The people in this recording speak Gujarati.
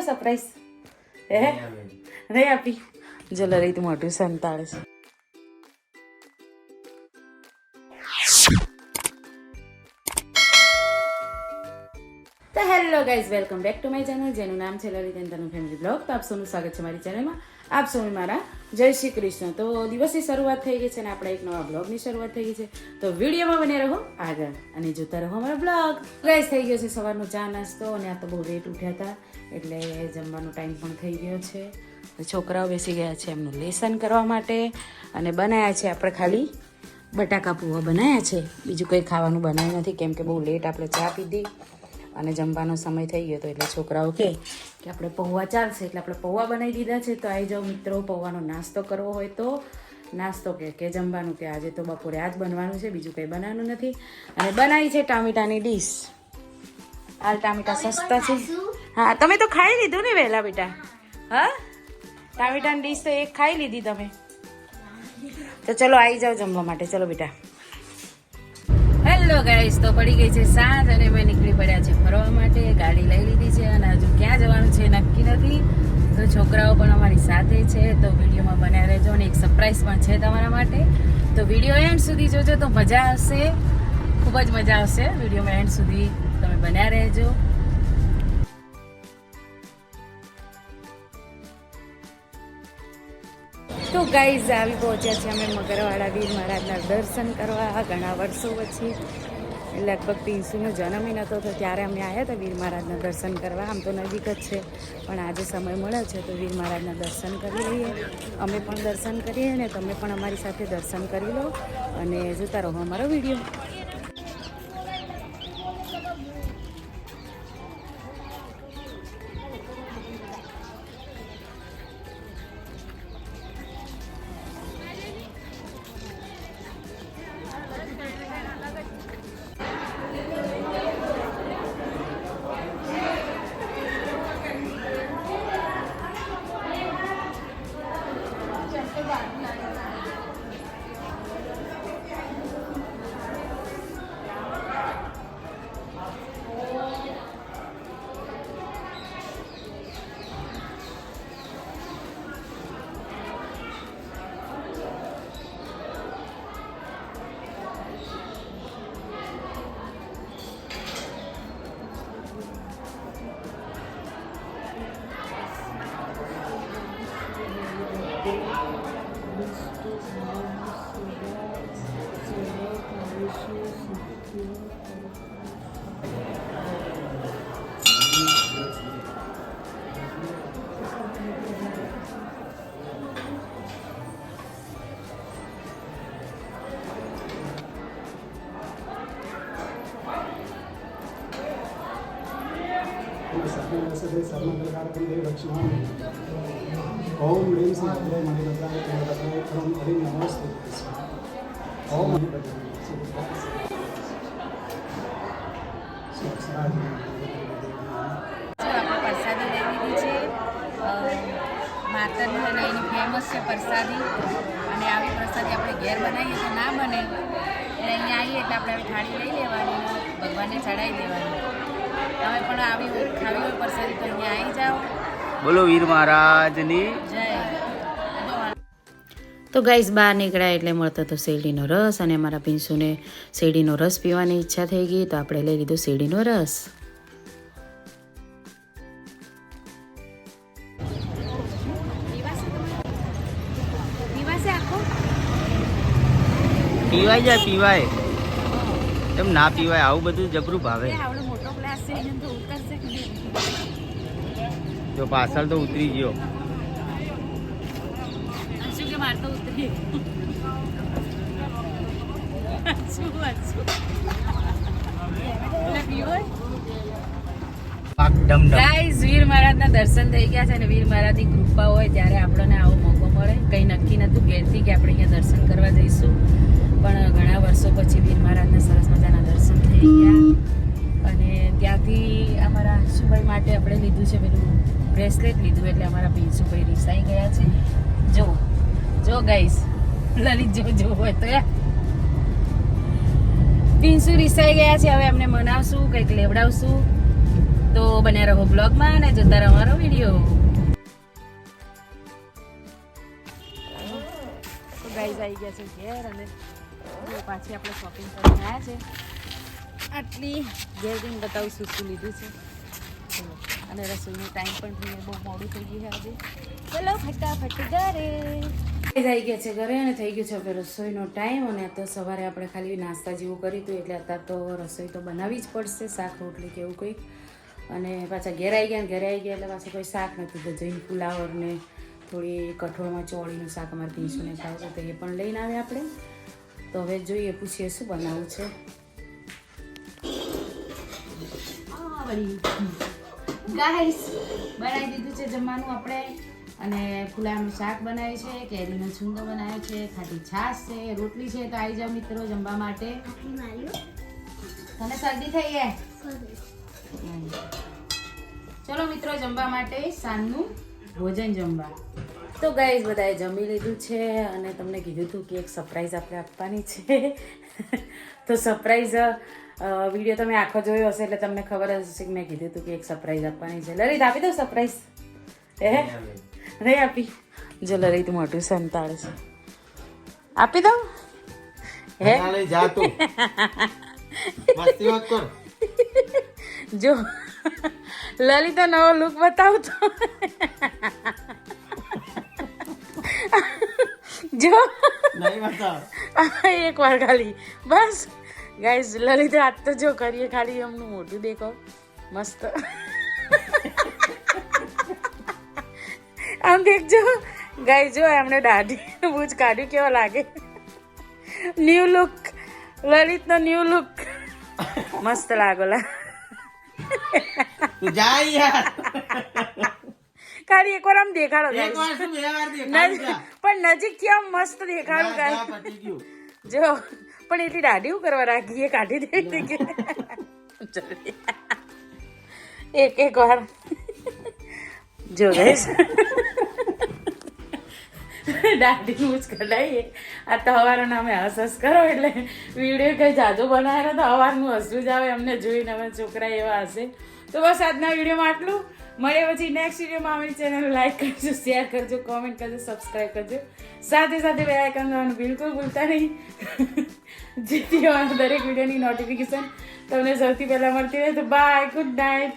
સરપ્રાઈઝ હે નહીં આપી જલો રહી તું મોટું સંતાળે છે. તો hello guys, welcome back to my channel જેનું નામ છે Lalit and Tanu family blog. તો આપ સૌનું સ્વાગત છે મારી ચેનલમાં. આપ સૌને મારા જય શ્રી કૃષ્ણ. તો દિવસની શરૂઆત થઈ ગઈ છે અને આપણે એક નવા બ્લોગની શરૂઆત થઈ ગઈ છે. તો વિડીયોમાં બને રહો આગળ અને જોતા રહો અમારા બ્લોગ. ગાઈઝ થઈ ગયો છે સવારનો ચા નાસ્તો અને આ તો બહુ લેટ ઉઠ્યા હતા એટલે જમવાનો ટાઈમ પણ થઈ ગયો છે. છોકરાઓ બેસી ગયા છે એમનું લેસન કરવા માટે અને બનાવ્યા છે આપણે ખાલી બટાકા પૌવા બનાવ્યા છે. બીજું કંઈ ખાવાનું બનાવ્યું નથી કેમ કે બહુ લેટ આપણે ચા પીધી અને જમવાનો સમય થઈ ગયો હતો એટલે છોકરાઓ કે આપણે પૌવા ચાલશે એટલે આપણે પૌવા બનાવી દીધા છે. તો આવી જાઓ મિત્રો, પૌવાનો નાસ્તો કરવો હોય તો નાસ્તો કે જમવાનું કે આજે તો બપોરે આ જ બનવાનું છે, બીજું કંઈ બનાવવાનું નથી. અને બનાવી છે ટામેટાની ડીશ. હાલ ટામેટા સસ્તા છે. હા તમે તો ખાઈ લીધું ને વહેલા બેટા. હા ટામેટાની ડીશ તો એક ખાઈ લીધી તમે. તો ચલો આવી જાઓ જમવા માટે. ચલો બેટા. હેલો ગાઈસ, તો પડી ગઈ છે સાંજ અને અમે નીકળી પડ્યા છે ફરવા માટે. ગાડી લઈ લીધી છે અને હજુ ક્યાં જવાનું છે નક્કી નથી. તો છોકરાઓ પણ અમારી સાથે છે તો વિડીયોમાં બન્યા રહેજો અને એક સરપ્રાઈઝ પણ છે તમારા માટે. તો વિડીયો એન્ડ સુધી જોજો તો મજા આવશે, ખૂબ જ મજા આવશે. વિડીયોમાં એન્ડ સુધી તમે બન્યા રહેજો. તો ગાઈઝ આવી પહોંચ્યા છે અમે મગરવાડા વીર મહારાજના દર્શન કરવા ઘણા વર્ષો પછી. લગભગ પિન્સુનો જન્મ હતો તો ત્યારે અમે આવ્યા હતા વીર મહારાજના દર્શન કરવા. આમ તો નજીક જ છે પણ આજે સમય મળ્યો છે તો વીર મહારાજના દર્શન કરી લઈએ. અમે પણ દર્શન કરીએ અને તમે પણ અમારી સાથે દર્શન કરી લો અને જોતા રહો અમારો વિડીયો. ओम ह्रीं श्री मणिभद्राय मणिभद्राय ओम हरिं नमस्ते ओम પ્રસાદી લઈ લીધી છે માતરની અને એની ફેમસ છે પ્રસાદી. અને આવી પ્રસાદી આપણે ઘેર બનાવીએ તો ના બને એટલે અહીંયા આવીએ એટલે આપણે આવી થાળી લઈ લેવાની ભગવાનને ચડાવી દેવાની. તમે પણ આવી ખાવી હોય પ્રસાદી તો અહીંયા આવી જાઓ. બોલો વીર મહારાજની જય. તો ગાઈસ બહાર નીકળ્યા એટલે મળતો હતો શેરડીનો રસ અને અમારા પિન્સુને શેરડીનો રસ પીવાની ઈચ્છા થઈ ગઈ તો આપણે લઈ લીધો શેરડીનો રસ. પીવાય જાય પીવાય, એમ ના પીવાય? આવું બધું જબરું ભાવે. મોટો ગ્લાસ છે તો ઉતરશે કે જો પાછળ તો ઉતરી ગયો. શું કે માર તો ઉતરી ગાઈઝ વીર મહારાજના દર્શન થઈ ગયા છે અને વીર મહારાજની કૃપા હોય ત્યારે આપણને આવો મોકો મળે. કંઈ નક્કી નહોતું ઘેરથી કે આપણે અહીંયા દર્શન કરવા જઈશું પણ ઘણા વર્ષો પછી વીર મહારાજના સરસ મજાના દર્શન થઈ ગયા. અને ત્યાંથી અમારા હસુભાઈ માટે આપણે લીધું છે પેલું બ્રેસલેટ લીધું એટલે અમારા પિન્સુભાઈ રીસાઈ ગયા છે. જો જો ગાઈઝ લલિત જો હોય તો પિન્સુ રીસાઈ ગયા છે. હવે એમને મનાવશું, કંઈક લેવડાવશું. તો બન્યા રહો બ્લોગમાં અને જોતા રહો અમારો વિડીયો. તો ગાઈઝ આવી ગયા છે ઘેર અને પાછી આપણે શોપિંગ કરીને આવ્યા છે. આટલી ઘેર જઈને બતાવું શું શું લીધું છે. અને રસોઈનો ટાઈમ પણ થઈને બહુ મોડું થઈ ગયું છે આજે. ચલો ફટાફટ ઘરે આવી ગયા છે ઘરે અને થઈ ગયું છે આપણે રસોઈનો ટાઈમ. અને તો સવારે આપણે ખાલી નાસ્તા જેવું કર્યું હતું એટલે અત્યારે તો રસોઈ તો બનાવવી જ પડશે, શાક રોટલી કે એવું કંઈક. અને પાછા ઘેર આવી ગયા એટલે પાછું કોઈ શાક નથી તો જઈને ફુલાવર ને થોડી કઠોળમાં ચોળીનું શાક અમારે પીંછુને ખાવું છે તો એ પણ લઈને આવે આપણે. તો હવે જોઈએ પૂછીએ શું બનાવવું છે. ગાઈસ બનાવી દીધું છે જમવાનું આપણે અને ફુલાવરનું શાક બનાવ્યું છે, કેરીનો છુંદો બનાવ્યો છે, ખાટી છાશ છે, રોટલી છે. તો આવી જાઓ મિત્રો જમવા માટે. તને શરદી થઈ છે? ચલો મિત્રો જમવા માટે સાંજનું ભોજન જમવા. તો ગાઈસ બધાએ જમી લીધું છે અને તમને કીધું હતું કે એક સરપ્રાઈઝ આપણે આપવાની છે. તો સરપ્રાઈઝ વિડીયો તમે આખો જોયો હશે એટલે તમને ખબર હશે કે મેં કીધું હતું કે એક સરપ્રાઈઝ આપવાની છે. લલિત આપી દઉં સરપ્રાઈઝ? નહીં આપી? જો લલિત મોટું સંતાળ છે. આપી દઉં? હે જા તું મસ્તી મત કર. જો લલિત નવો લુક બતાવું તો જો નહીં બતાવ એક વાર ખાલી બસ. ગાઈસ લલિત હાથ તો જો કરીએ ખાલી એમનું મોઢું દેખો મસ્ત. આમ દેખજો ગાઈસ, જો એમને દાઢી બૂજ કાઢ્યું કેવો લાગે. ન્યુ લુક, લલિતનો ન્યુ લુક મસ્ત લાગોલા. તું જા યાર. ખાલી એકવાર આમ દેખાડો એક ગાઈસ. વાર શું બે વાર દેખાડી જા. પણ નજીકથી આમ મસ્ત દેખાડું જા, ગાઈસ. પતી ગયું. જો પણ એટલી દાઢી હું કરવા રાખી એ કાઢી દે એક વાર જો ગાઈસ દાઢી હું જ કઢાઈએ. આ તો હવારનો અમે હસ કરો એટલે વિડીયો કંઈ જાજો બનાવ્યો તો હવારનું હસવું જ આવે અમને જોઈને. અમે છોકરા એવા હશે. તો બસ આજના વિડીયોમાં આટલું. મળે પછી નેક્સ્ટ વિડીયોમાં અમારી ચેનલ લાઈક કરજો, શેર કરજો, કોમેન્ટ કરજો, સબસ્ક્રાઈબ કરજો. સાથે સાથે બે આઇકન દબાવવાનું બિલકુલ ભૂલતા નહીં જેથી અમારા દરેક વિડીયોની નોટિફિકેશન તમને સૌથી પહેલાં મળતી રહે. તો બાય, ગુડ નાઇટ.